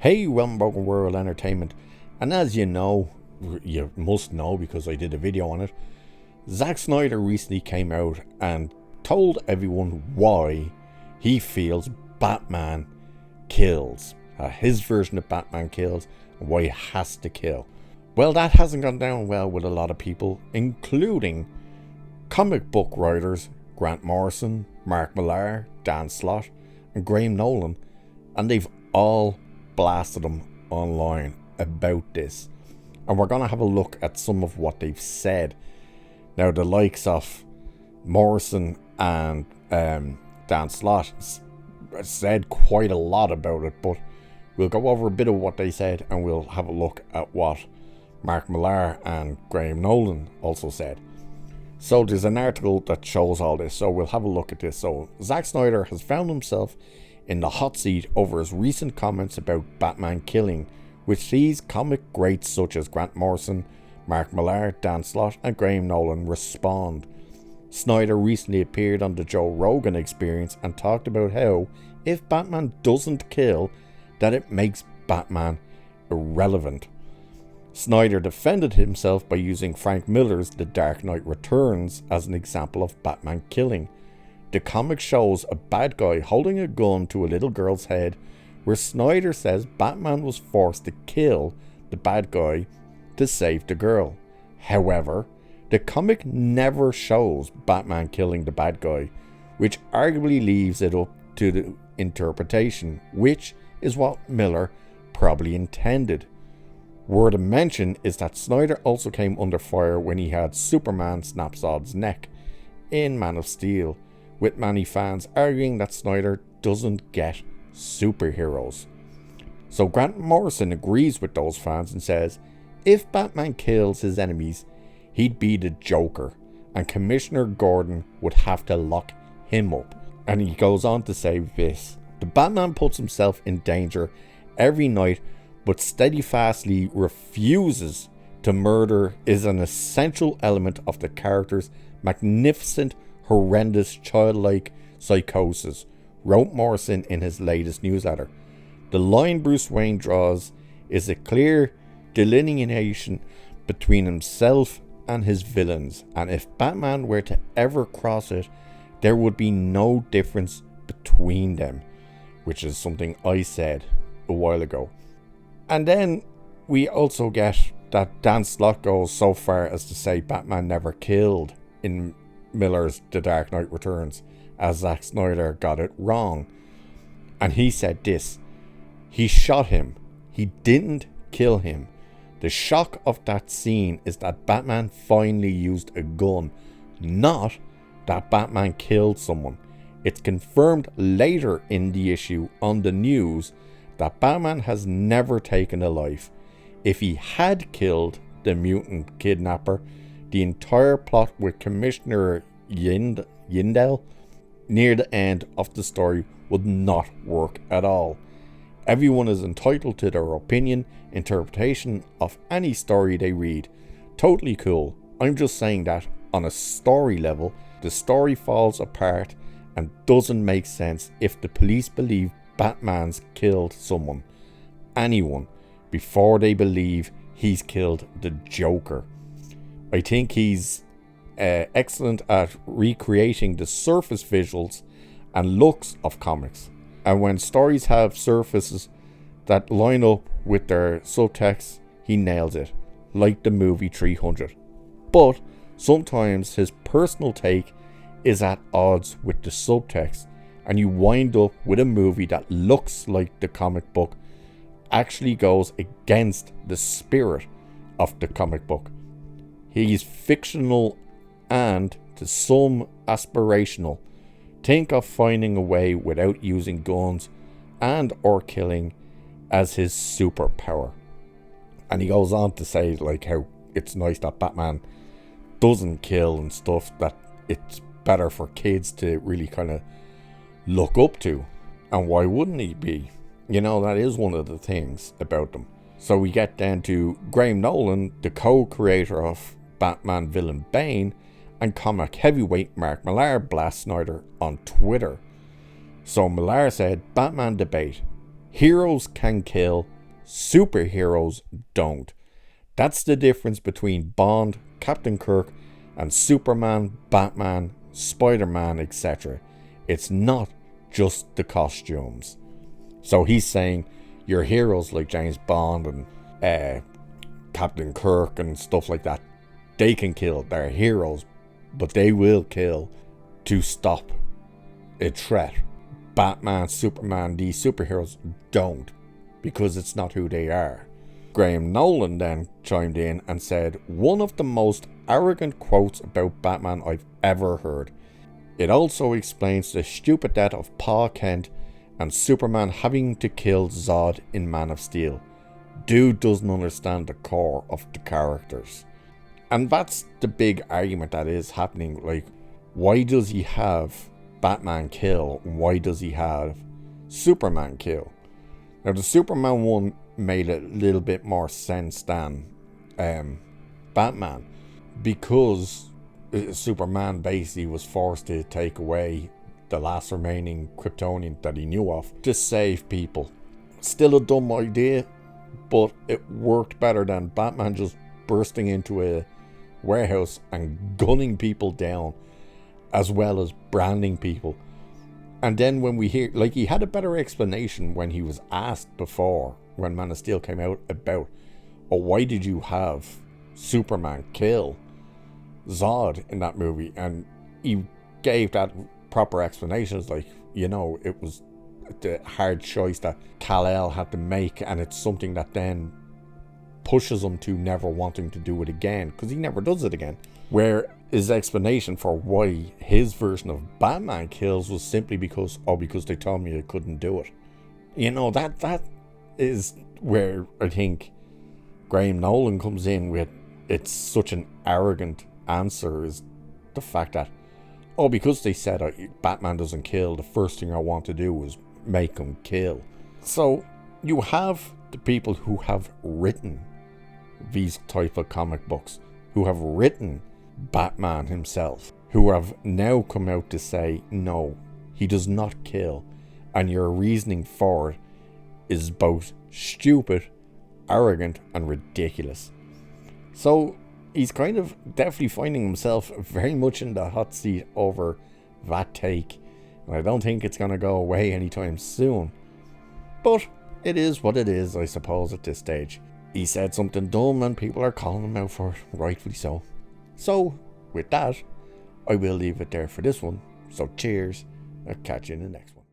Hey, Realm Broken World Entertainment, and as you know, you must know because I did a video on it, Zack Snyder recently came out and told everyone why he feels Batman kills. His version of Batman kills, and why he has to kill. Well, that hasn't gone down well with a lot of people, including comic book writers Grant Morrison, Mark Millar, Slott, and Nolan, and they've all blasted him online about this. And we're going to have a look at some of what they've said. Now, the likes of Morrison and Slott said quite a lot about it, but we'll go over a bit of what they said and we'll have a look at what Mark Millar and Nolan also said. So there's an article that shows all this, so we'll have a look at this. So Zack Snyder has found himself in the hot seat over his recent comments about Batman killing, which sees comic greats such as Grant Morrison, Mark Millar, Slott and Nolan respond. Snyder recently appeared on the Joe Rogan Experience and talked about how, if Batman doesn't kill, that it makes Batman irrelevant. Snyder defended himself by using Frank Millar's The Dark Knight Returns as an example of Batman killing. The comic shows a bad guy holding a gun to a little girl's head, where Snyder says Batman was forced to kill the bad guy to save the girl. However, the comic never shows Batman killing the bad guy, which arguably leaves it up to the interpretation, which is what Millar probably intended. Word of mention is that Snyder also came under fire when he had Superman snap Zod's neck in Man of Steel, with many fans arguing that Snyder doesn't get superheroes. So Grant Morrison agrees with those fans and says, if Batman kills his enemies, he'd be the Joker, and Commissioner Gordon would have to lock him up. And he goes on to say this: the Batman puts himself in danger every night, but steadfastly refuses to murder is an essential element of the character's magnificent, horrendous, childlike psychosis, wrote Morrison in his latest newsletter. The line Bruce Wayne draws is a clear delineation between himself and his villains, and if Batman were to ever cross it, there would be no difference between them, which is something I said a while ago. And then we also get that Slott goes so far as to say Batman never killed in Millar's The Dark Knight Returns, as Zack Snyder got it wrong. And he said this: he shot him, he didn't kill him. The shock of that scene is that Batman finally used a gun, not that Batman killed someone. It's confirmed later in the issue on the news that Batman has never taken a life. If he had killed the mutant kidnapper, the entire plot with Commissioner Yindel near the end of the story would not work at all. Everyone is entitled to their opinion, interpretation of any story they read. Totally cool. I'm just saying that on a story level, the story falls apart and doesn't make sense if the police believe Batman's killed someone, anyone, before they believe he's killed the Joker. I think he's excellent at recreating the surface visuals and looks of comics, and when stories have surfaces that line up with their subtext, he nails it, like the movie 300. But sometimes his personal take is at odds with the subtext, and you wind up with a movie that looks like the comic book actually goes against the spirit of the comic book. He's fictional and, to some, aspirational. Think of finding a way without using guns and or killing as his superpower. And he goes on to say like how it's nice that Batman doesn't kill and stuff, that it's better for kids to really kind of look up to. And why wouldn't he be? You know, that is one of the things about them. So we get down to Nolan, the co-creator of Batman villain Bane, and comic heavyweight Mark Millar blast Snyder on Twitter. So Millar said, Batman debate. Heroes can kill, superheroes don't. That's the difference between Bond, Captain Kirk, and Superman, Batman, Spider-Man, etc. It's not just the costumes. So he's saying your heroes like James Bond and Captain Kirk and stuff like that, they can kill. They're heroes, but they will kill to stop a threat. Batman, Superman, these superheroes don't, because it's not who they are. Graham Nolan then chimed in and said, one of the most arrogant quotes about Batman I've ever heard. It also explains the stupid death of Pa Kent and Superman having to kill Zod in Man of Steel. Dude doesn't understand the core of the characters. And that's the big argument that is happening. Like, why does he have Batman kill? Why does he have Superman kill? Now, the Superman one made a little bit more sense than Batman, because Superman basically was forced to take away the last remaining Kryptonian that he knew of to save people. Still a dumb idea, but it worked better than Batman just bursting into a warehouse and gunning people down, as well as branding people. And then when we hear, like, he had a better explanation when he was asked before, when Man of Steel came out, about, oh, why did you have Superman kill Zod in that movie? And he gave that proper explanations, like, you know, it was the hard choice that Kal-El had to make, and it's something that then pushes him to never wanting to do it again, because he never does it again. Where his explanation for why his version of Batman kills was simply because they told me I couldn't do it. You know, that is where I think Graham Nolan comes in with, it's such an arrogant answer, is the fact that, oh, because they said Batman doesn't kill, the first thing I want to do is make him kill. So you have the people who have written these type of comic books, who have written Batman himself, who have now come out to say, no, he does not kill, and your reasoning for it is both stupid, arrogant, and ridiculous. So he's kind of definitely finding himself very much in the hot seat over that take, and I don't think it's going to go away anytime soon. But it is what it is, I suppose, at this stage. He said something dumb and people are calling him out for it, rightfully so. So, with that, I will leave it there for this one. So cheers, I'll catch you in the next one.